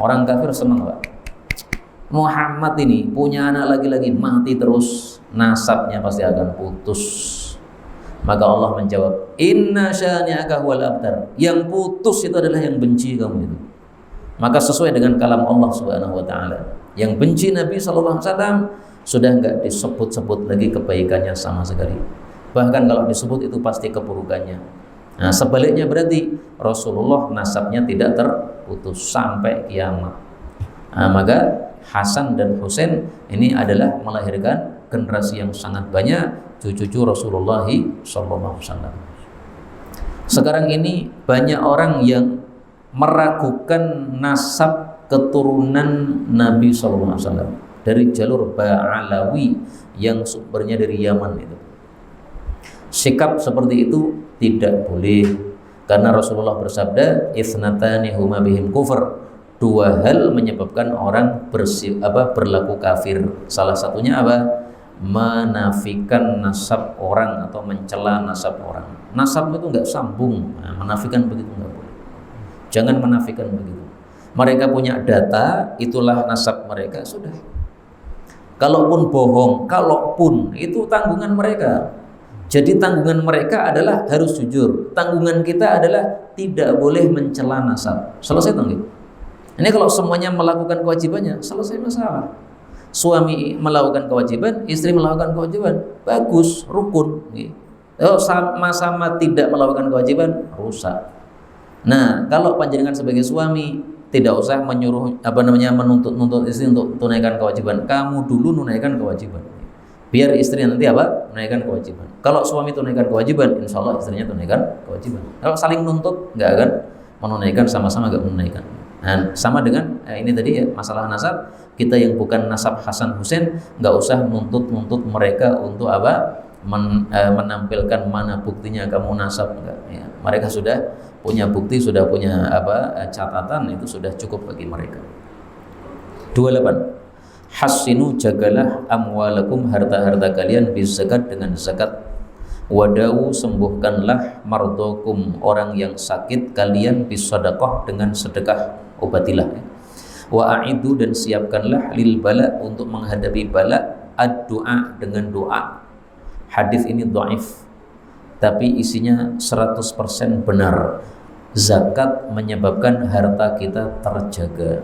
Orang kafir senang, Pak. Muhammad ini punya anak laki-laki mati terus, nasabnya pasti akan putus. Maka Allah menjawab, Inna syani'aka huwal abtar. Yang putus itu adalah yang benci kamu itu. Maka sesuai dengan kalam Allah Subhanahu wa taala, yang benci Nabi sallallahu alaihi wasallam sudah enggak disebut-sebut lagi kebaikannya sama sekali. Bahkan kalau disebut itu pasti keburukannya. Nah, sebaliknya berarti Rasulullah nasabnya tidak terputus sampai kiamat. Nah, maka Hasan dan Husain ini adalah melahirkan generasi yang sangat banyak, cucu-cucu Rasulullah SAW. Sekarang ini banyak orang yang meragukan nasab keturunan Nabi SAW dari jalur Ba'alawi yang sumbernya dari Yaman itu. Sikap seperti itu tidak boleh, karena Rasulullah bersabda, "Itsnatani huma bihim kufur." Dua hal menyebabkan orang berlaku kafir. Salah satunya apa? Menafikan nasab orang atau mencela nasab orang. Nasab itu enggak sambung. Nah, menafikan begitu enggak boleh. Jangan menafikan begitu. Mereka punya data, itulah nasab mereka, sudah. Kalaupun bohong, kalaupun itu tanggungan mereka. Jadi tanggungan mereka adalah harus jujur. Tanggungan kita adalah tidak boleh mencela nasab. Selesai tanggung. Ini kalau semuanya melakukan kewajibannya, selesai masalah. Suami melakukan kewajiban, istri melakukan kewajiban, bagus, rukun. Kalau sama-sama tidak melakukan kewajiban, rusak. Nah, kalau panjenengan sebagai suami tidak usah menuntut istri untuk tunaikan kewajiban. Kamu dulu tunaikan kewajiban. Biar istri nanti tunaikan kewajiban. Kalau suami tunaikan kewajiban, insya Allah istrinya tunaikan kewajiban. Kalau saling nuntut, nggak akan menunaikan, sama-sama nggak menunaikan. Nah, sama dengan ini tadi ya, masalah nasab, kita yang bukan nasab Hasan Husain nggak usah nuntut mereka untuk menampilkan mana buktinya kamu nasab, enggak ya. Mereka sudah punya bukti, sudah punya catatan, itu sudah cukup bagi mereka. 28. Hassinu, jagalah amwalakum, harta-harta kalian, bizakat, dengan zakat. Wadau, sembuhkanlah mardokum, orang yang sakit kalian, bisadaqah, dengan sedekah, obatilah ya. Wa a'idu, dan siapkanlah lil bala, untuk menghadapi bala, ad-du'a, dengan doa. Hadis ini dhaif, tapi isinya 100% benar. Zakat menyebabkan harta kita terjaga,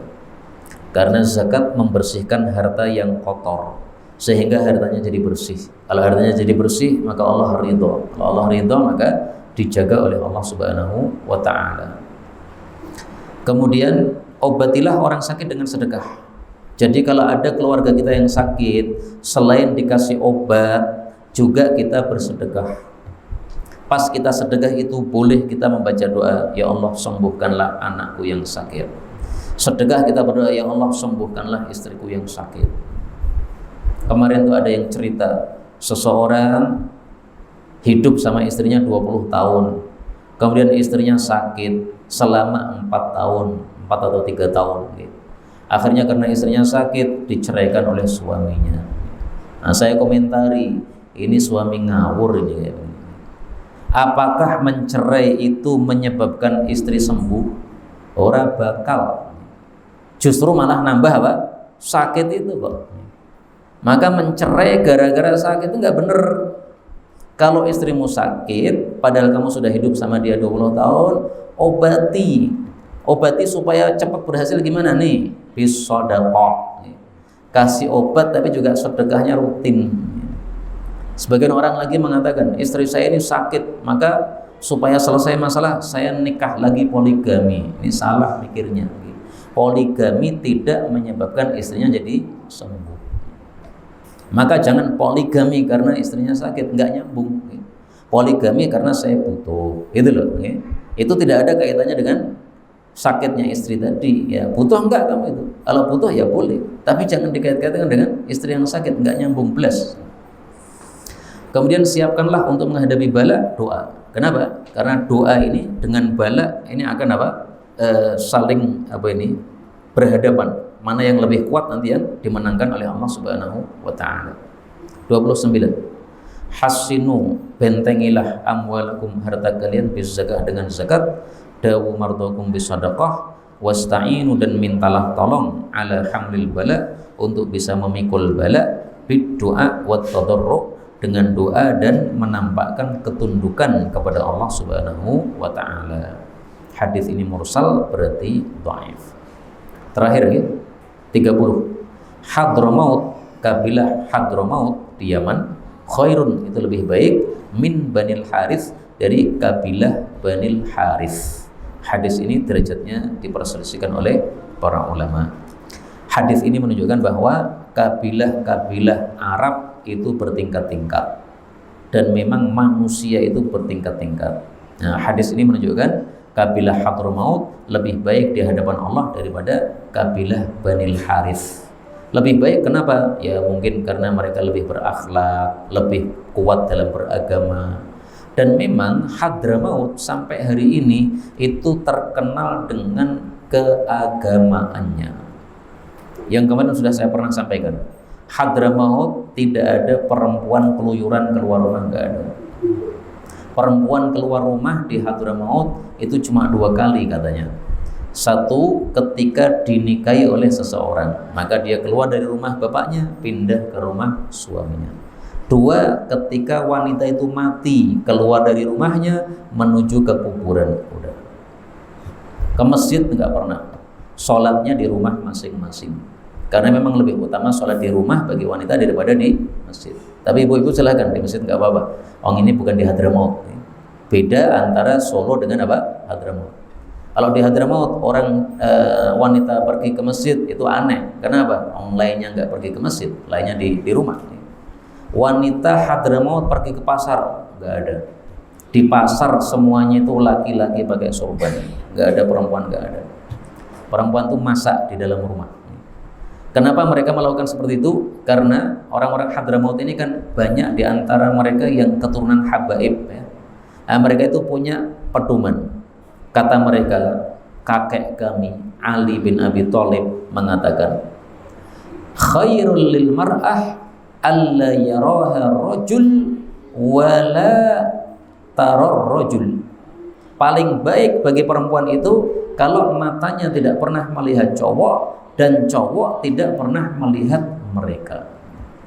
karena zakat membersihkan harta yang kotor, sehingga hartanya jadi bersih. Kalau hartanya jadi bersih, maka Allah ridho. Kalau Allah ridho, maka dijaga oleh Allah Subhanahu wa ta'ala. Kemudian obatilah orang sakit dengan sedekah. Jadi kalau ada keluarga kita yang sakit, selain dikasih obat, juga kita bersedekah. Pas kita sedekah itu boleh kita membaca doa, ya Allah sembuhkanlah anakku yang sakit. Sedekah kita berdoa, ya Allah sembuhkanlah istriku yang sakit. Kemarin tuh ada yang cerita, seseorang hidup sama istrinya 20 tahun. Kemudian istrinya sakit selama 4 tahun, 4 atau 3 tahun gitu. Akhirnya karena istrinya sakit, diceraikan oleh suaminya. Nah, saya komentari, ini suami ngawur ini. Apakah mencerai itu menyebabkan istri sembuh? Ora bakal. Justru malah nambah sakit itu kok. Maka mencerai gara-gara sakit itu nggak bener. Kalau istrimu sakit, padahal kamu sudah hidup sama dia 20 tahun, obati supaya cepat berhasil. Gimana nih? Bisadaqah. Kasih obat tapi juga sedekahnya rutin. Sebagian orang lagi mengatakan, istri saya ini sakit, maka supaya selesai masalah saya nikah lagi, poligami. Ini salah mikirnya. Poligami tidak menyebabkan istrinya jadi sembuh. Maka jangan poligami karena istrinya sakit, nggak nyambung. Poligami karena saya butuh, itu loh. Itu tidak ada kaitannya dengan sakitnya istri tadi. Ya butuh enggak kamu itu? Kalau butuh ya boleh, tapi jangan dikait-kaitkan dengan istri yang sakit, nggak nyambung plus. Kemudian siapkanlah untuk menghadapi bala, doa. Kenapa? Karena doa ini dengan bala ini akan saling berhadapan. Mana yang lebih kuat nanti yang dimenangkan oleh Allah Subhanahu wa ta'ala. 29. Hassinu, bentengilah amwalakum, harta kalian, bizakah, dengan zakat. Dawu mardokum bisadaqah. Wasta'inu, dan mintalah tolong, ala hamlil bala, untuk bisa memikul bala, bid-du'a wat tadarru', dengan doa dan menampakkan ketundukan kepada Allah Subhanahu wa ta'ala. Hadis ini mursal, berarti dhaif. Terakhir ya, 30. Hadramaut, kabilah Hadramaut di Yaman, khairun, itu lebih baik, min Banil Harith, dari kabilah Banil Harith. Hadis ini derajatnya diperselisihkan oleh para ulama. Hadis ini menunjukkan bahwa kabilah-kabilah Arab itu bertingkat-tingkat, dan memang manusia itu bertingkat-tingkat. Nah, hadis ini menunjukkan kabilah Hadramaut lebih baik di hadapan Allah daripada kabilah Banil Harith. Lebih baik kenapa? Ya mungkin karena mereka lebih berakhlak, lebih kuat dalam beragama. Dan memang Hadramaut sampai hari ini itu terkenal dengan keagamaannya. Yang kemarin sudah saya pernah sampaikan, Hadramaut tidak ada perempuan keluyuran keluar rumah, nggak ada. Perempuan keluar rumah di Hadramaut itu cuma 2 kali katanya. Satu, ketika dinikahi oleh seseorang, maka dia keluar dari rumah bapaknya, pindah ke rumah suaminya. 2, ketika wanita itu mati, keluar dari rumahnya menuju ke kuburan. Udah. Ke masjid nggak pernah. sholatnya di rumah masing-masing. Karena memang lebih utama sholat di rumah bagi wanita daripada di masjid. Tapi ibu-ibu silahkan di masjid nggak apa-apa. Ini bukan di Hadramaut. Beda antara Solo dengan apa? Hadramaut. Kalau di Hadramaut orang wanita pergi ke masjid itu aneh. Kenapa? Lainnya nggak pergi ke masjid, lainnya di rumah. Wanita Hadramaut pergi ke pasar nggak ada. Di pasar semuanya itu laki-laki pakai sorban, nggak ada perempuan, nggak ada. Perempuan tuh masak di dalam rumah. Kenapa mereka melakukan seperti itu? Karena orang-orang Hadramaut ini kan banyak di antara mereka yang keturunan habaib ya. Nah, mereka itu punya pedoman. Kata mereka, kakek kami Ali bin Abi Thalib mengatakan, khairul lil mar'ah alla yaraha rajul wala tarar rajul. Paling baik bagi perempuan itu kalau matanya tidak pernah melihat cowok dan cowok tidak pernah melihat mereka.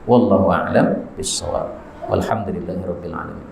Wallahu a'lam bishawab. Walhamdulillahirabbil alamin.